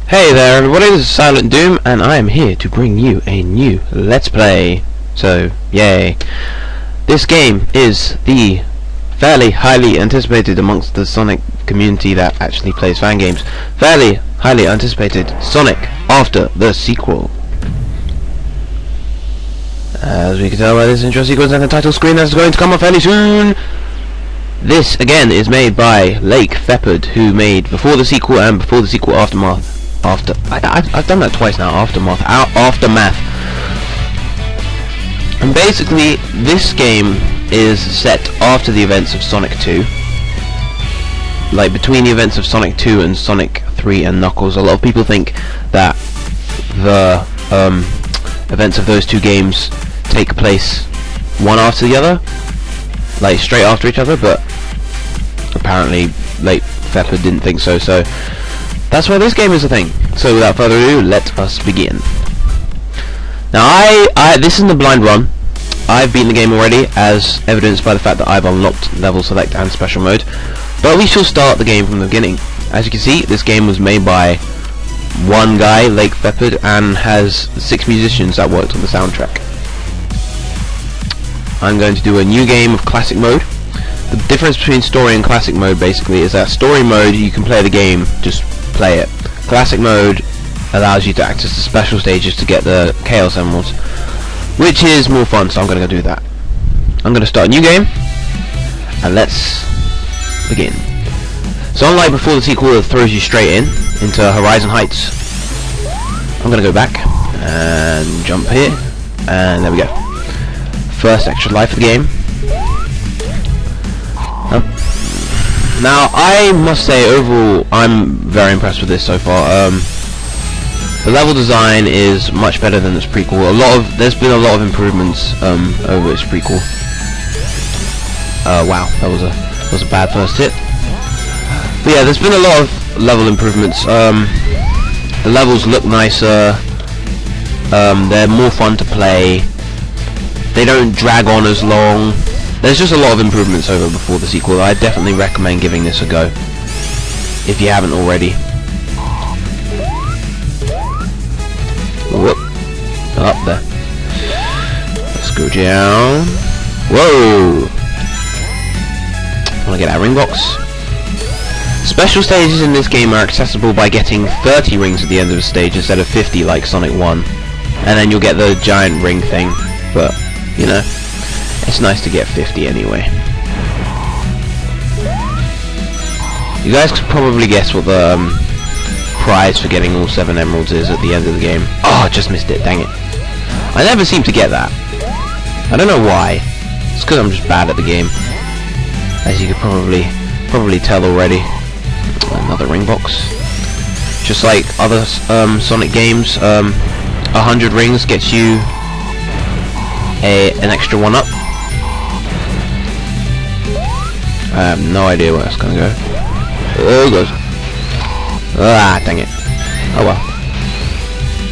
Hey there everybody, this is Silent Doom and I am here to bring you a new Let's Play. So, yay. This game is the fairly highly anticipated amongst the Sonic community that actually plays fan games. Fairly highly anticipated Sonic after the sequel. As we can tell by this intro sequence and the title screen that's going to come up fairly soon. This again is made by LakeFeperd, who made Before the Sequel and Before the Sequel Aftermath. I've done that twice now. Aftermath. And basically, this game is set after the events of Sonic 2. Like between the events of Sonic 2 and Sonic 3 and Knuckles. A lot of people think that the events of those two games take place one after the other, like straight after each other, but apparently LakeFeperd didn't think so. So that's why this game is a thing. So without further ado, let us begin. Now this isn't a blind run. I've beaten the game already, as evidenced by the fact that I've unlocked level select and special mode. But we shall start the game from the beginning. As you can see, this game was made by one guy, LakeFeperd, and has 6 musicians that worked on the soundtrack. I'm going to do a new game of classic mode. The difference between story and classic mode basically is that story mode, you can play the game, just play it. Classic mode allows you to access the special stages to get the Chaos Emeralds, which is more fun, so I'm going to go do that. I'm going to start a new game, and let's begin. So unlike Before the Sequel that throws you straight into Horizon Heights, I'm going to go back and jump here, and there we go. First extra life of the game. Now I must say, overall, I'm very impressed with this so far. The level design is much better than its prequel. There's been a lot of improvements over its prequel. Wow, that was a bad first hit. But yeah, there's been a lot of level improvements. The levels look nicer. They're more fun to play. They don't drag on as long. There's just a lot of improvements over Before the Sequel. I definitely recommend giving this a go if you haven't already. Whoop. Up there. Let's go down. Whoa! Wanna get that ring box? Special stages in this game are accessible by getting 30 rings at the end of a stage instead of 50 like Sonic 1. And then you'll get the giant ring thing. But, you know, it's nice to get 50 anyway. You guys could probably guess what the prize for getting all 7 emeralds is at the end of the game. Oh, I just missed it, dang it. I never seem to get that. I don't know why. It's because I'm just bad at the game, as you could probably tell already. Another ring box. Just like other Sonic games, 100 rings gets you an extra 1-up. I have no idea where that's gonna go. Oh, it goes. Ah, dang it. Oh well.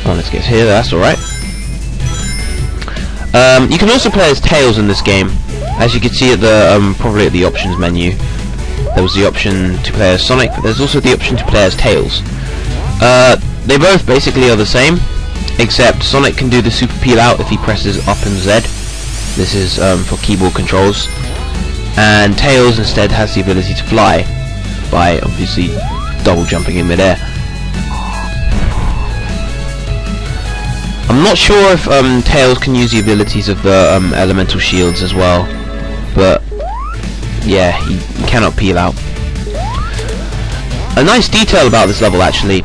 Oh, let's get here. That's all right. You can also play as Tails in this game, as you can see at the probably at the options menu. There was the option to play as Sonic, but there's also the option to play as Tails. They both basically are the same, except Sonic can do the super peel out if he presses up and Z. This is for keyboard controls. And Tails instead has the ability to fly by obviously double jumping in midair. I'm not sure if Tails can use the abilities of the elemental shields as well, but yeah, he cannot peel out. A nice detail about this level actually,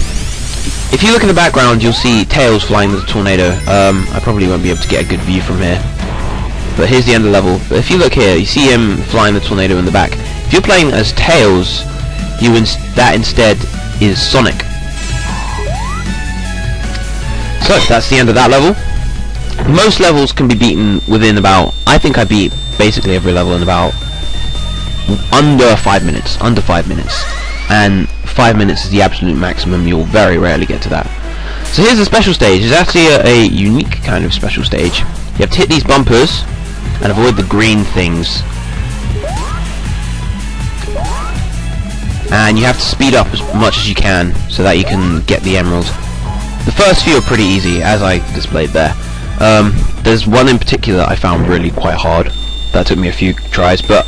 if you look in the background you'll see Tails flying the tornado. I probably won't be able to get a good view from here, but here's the end of the level. But if you look here, you see him flying the tornado in the back. If you're playing as Tails, that instead is Sonic. So that's the end of that level. Most levels can be beaten within about, I think I beat basically every level in about under 5 minutes. And 5 minutes is the absolute maximum. You'll very rarely get to that. So here's a special stage. It's actually a unique kind of special stage. You have to hit these bumpers and avoid the green things. and you have to speed up as much as you can so that you can get the emerald. The first few are pretty easy, as I displayed there. There's one in particular I found really quite hard. That took me a few tries, but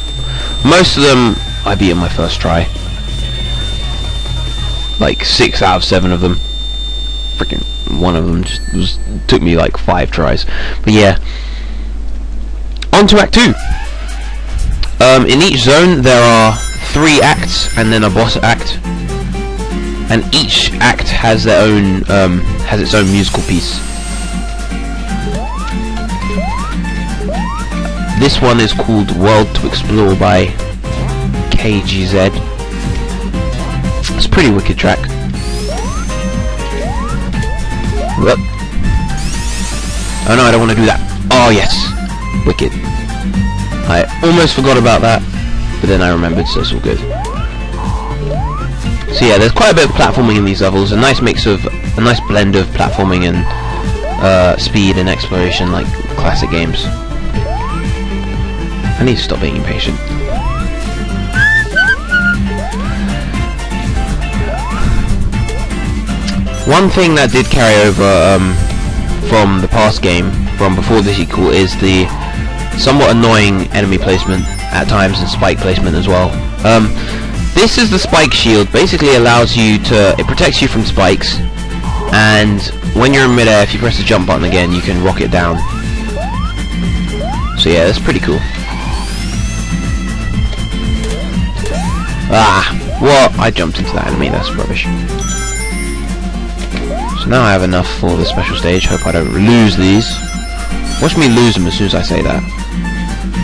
most of them I beat in my first try. Like 6 out of 7 of them. Freaking one of them just took me like 5 tries. But yeah. On to Act 2. In each zone there are 3 acts and then a boss act. And each act has their own has its own musical piece. This one is called World to Explore by KGZ. It's a pretty wicked track. Whoop. Oh no, I don't want to do that. Oh yes, wicked. I almost forgot about that, but then I remembered, so it's all good. So yeah, there's quite a bit of platforming in these levels. A nice blend of platforming and speed and exploration, like classic games. I need to stop being impatient. One thing that did carry over from the past game, from before the sequel, is the somewhat annoying enemy placement at times and spike placement as well. This is the spike shield. Basically allows you to, it protects you from spikes, and when you're in midair, if you press the jump button again, you can rocket down. So yeah, that's pretty cool. Ah, what? I jumped into that enemy, that's rubbish. So now I have enough for the special stage. Hope I don't lose these. Watch me lose them as soon as I say that.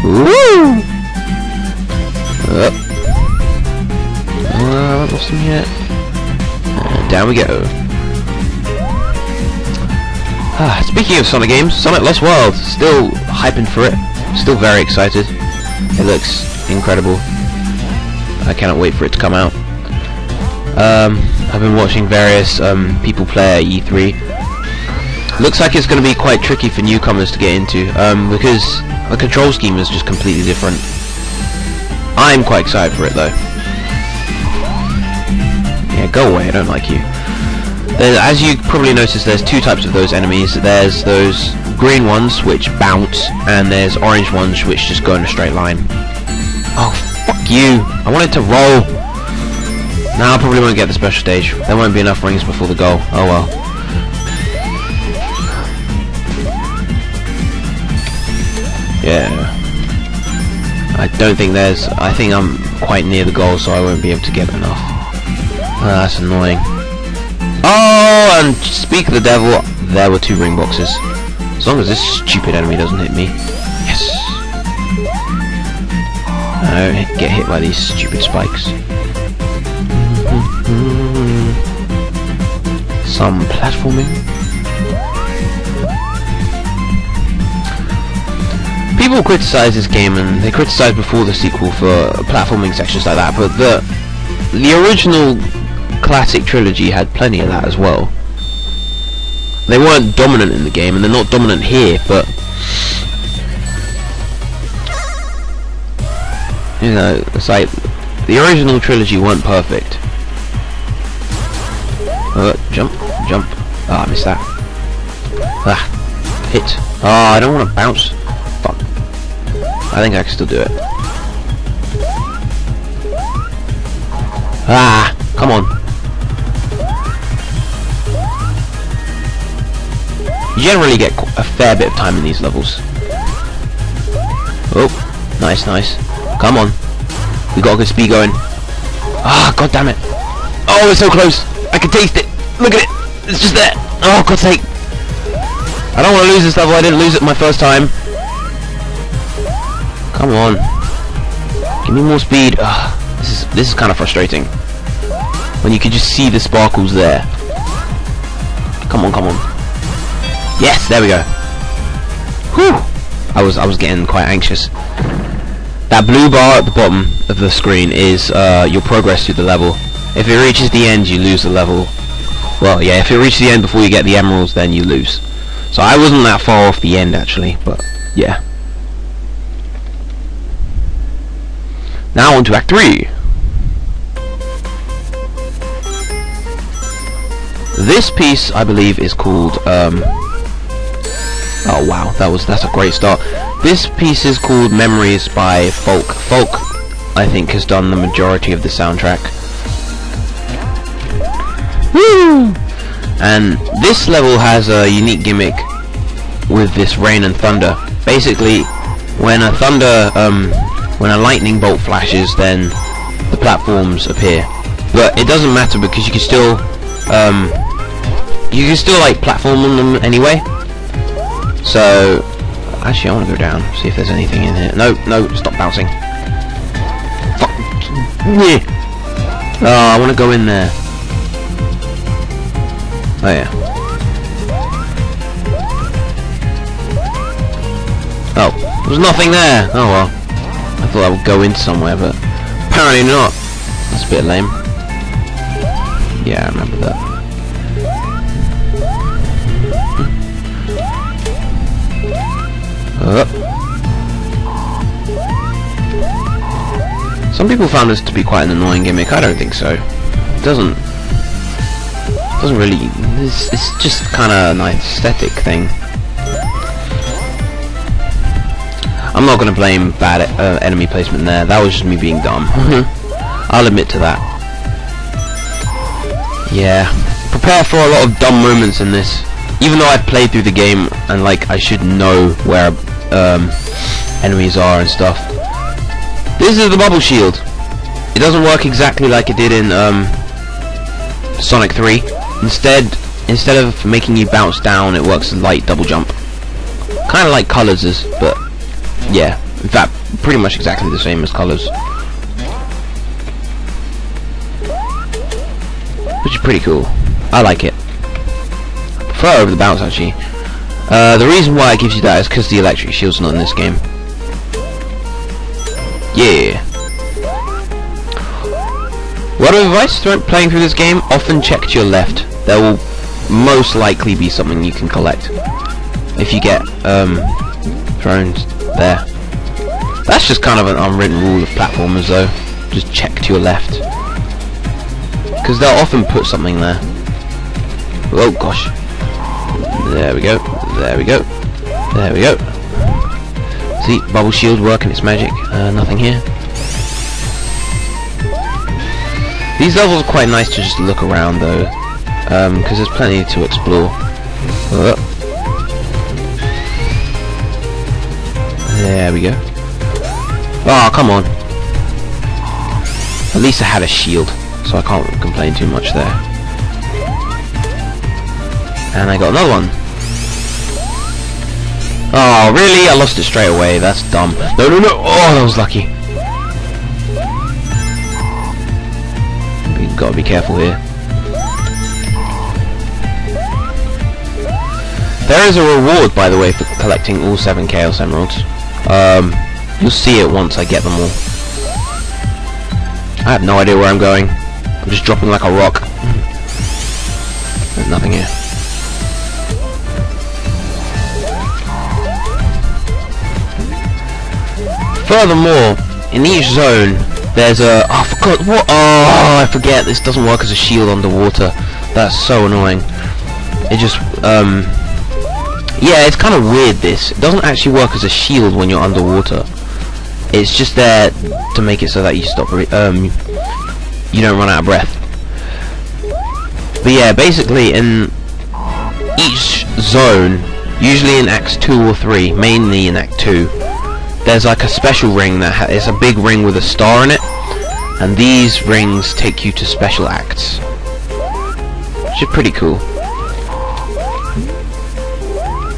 Woo! I haven't lost them yet. And down we go. Speaking of Sonic games, Sonic Lost World. Still hyping for it. Still very excited. It looks incredible. I cannot wait for it to come out. I've been watching various people play at E3. Looks like it's going to be quite tricky for newcomers to get into, because the control scheme is just completely different. I'm quite excited for it though. Yeah, go away, I don't like you. As you probably noticed, there's 2 types of those enemies. There's those green ones which bounce, and there's orange ones which just go in a straight line. Oh, fuck you! I wanted to roll! Now I probably won't get the special stage. There won't be enough rings before the goal. Oh well. Yeah. I don't think there's... I think I'm quite near the goal, so I won't be able to get enough. That's annoying. Oh, and speak of the devil, there were 2 ring boxes. As long as this stupid enemy doesn't hit me. Yes. I don't get hit by these stupid spikes. Some platforming. People criticize this game, and they criticized before the sequel for platforming sections like that, but the original classic trilogy had plenty of that as well. They weren't dominant in the game, and they're not dominant here, but you know, it's like the original trilogy weren't perfect. Jump, jump. Ah, I missed that. Hit. Ah, I don't want to bounce. Fuck. I think I can still do it. Ah, come on. You generally get a fair bit of time in these levels. Oh, nice, nice. Come on. We got a good speed going. Ah, god damn it. Oh, it's so close. I can taste it. Look at it. It's just there. Oh, God's sake. I don't want to lose this level. I didn't lose it my first time. Come on. Give me more speed. This is kind of frustrating. When you can just see the sparkles there. Come on, come on. Yes, there we go. Whew. I was getting quite anxious. That blue bar at the bottom of the screen is your progress through the level. If it reaches the end, you lose the level. Well, yeah, if it reaches the end before you get the emeralds, then you lose. So I wasn't that far off the end, actually, but yeah. Now on to Act 3. This piece, I believe, is called oh wow, that's a great start. This piece is called Memories by Folk. Folk, I think, has done the majority of the soundtrack. Woo! And this level has a unique gimmick with this rain and thunder. Basically, when a lightning bolt flashes, then the platforms appear. But it doesn't matter because you can still like platform on them anyway. So actually, I want to go down, see if there's anything in here. No, stop bouncing. Fuck. Yeah. Oh, I want to go in there. Oh yeah. Oh, there's nothing there. Oh well. I thought I would go in somewhere, but apparently not. That's a bit lame. Yeah, I remember that. Some people found this to be quite an annoying gimmick. I don't think so. It doesn't really. It's just kind of an aesthetic thing. I'm not going to blame bad enemy placement there. That was just me being dumb. I'll admit to that. Yeah, prepare for a lot of dumb moments in this. Even though I've played through the game and like I should know where enemies are and stuff. This is the bubble shield. It doesn't work exactly like it did in Sonic 3. Instead of making you bounce down, it works as light double jump. Kind of like Colors is, but yeah, in fact, pretty much exactly the same as Colors. Which is pretty cool. I like it. I prefer over the bounce actually. The reason why it gives you that is because the electric shield's not in this game. Yeah. Word of advice when playing through this game, often check to your left. There will most likely be something you can collect if you get thrown there. That's just kind of an unwritten rule of platformers though. Just check to your left, because they'll often put something there. Oh gosh. There we go. There we go. There we go. See, bubble shield working its magic. Nothing here. These levels are quite nice to just look around though, because there's plenty to explore. There we go. Oh, come on. At least I had a shield, so I can't complain too much there. And I got another one. Oh, really? I lost it straight away. That's dumb. No, no, no. Oh, that was lucky. You've got to be careful here. There is a reward, by the way, for collecting all 7 Chaos Emeralds. You'll see it once I get them all. I have no idea where I'm going. I'm just dropping like a rock. There's nothing here. Furthermore, in each zone, there's a... Oh, I forgot what... Oh, I forget. This doesn't work as a shield underwater. That's so annoying. It just... Yeah, it's kind of weird, this. It doesn't actually work as a shield when you're underwater. It's just there to make it so that you stop... you don't run out of breath. But yeah, basically, in each zone, usually in Acts 2 or 3, mainly in Act 2, there's like a special ring that it's a big ring with a star in it, and these rings take you to special acts, which is pretty cool.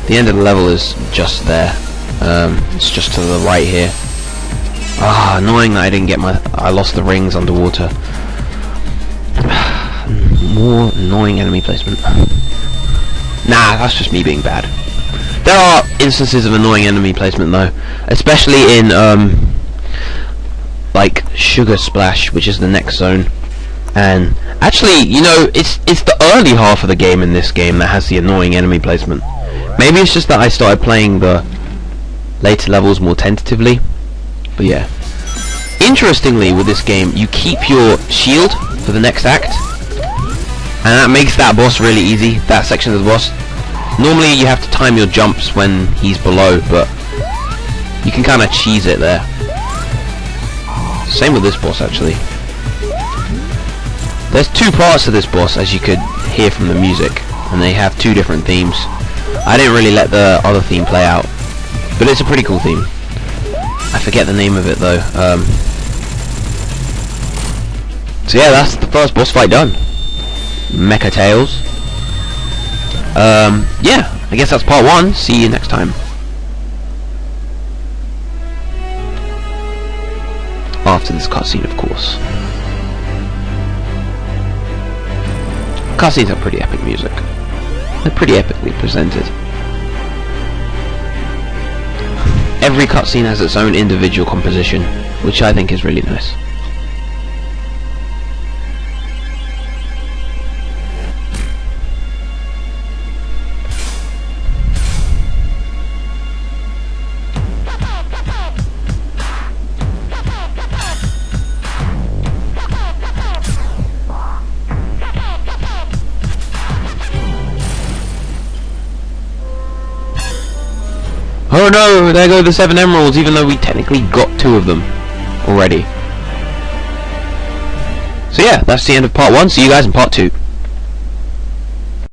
The end of the level is just there. It's just to the right here. Ah, annoying that I didn't get I lost the rings underwater. More annoying enemy placement. Nah, that's just me being bad. There are instances of annoying enemy placement though, especially in like Sugar Splash, which is the next zone. And actually, you know, it's the early half of the game in this game that has the annoying enemy placement. Maybe it's just that I started playing the later levels more tentatively, but yeah. Interestingly, with this game, you keep your shield for the next act, and that makes that boss really easy, that section of the boss. Normally you have to time your jumps when he's below, but you can kind of cheese it there. Same with this boss actually. There's two parts to this boss, as you could hear from the music, and they have two different themes. I didn't really let the other theme play out, but it's a pretty cool theme. I forget the name of it though. So yeah, that's the first boss fight done. Mecha Tails. Yeah, I guess that's part 1. See you next time. After this cutscene, of course. Cutscenes have pretty epic music. They're pretty epically presented. Every cutscene has its own individual composition, which I think is really nice. Oh no, there go the 7 emeralds, even though we technically got 2 of them already. So yeah, that's the end of part 1. See you guys in part 2.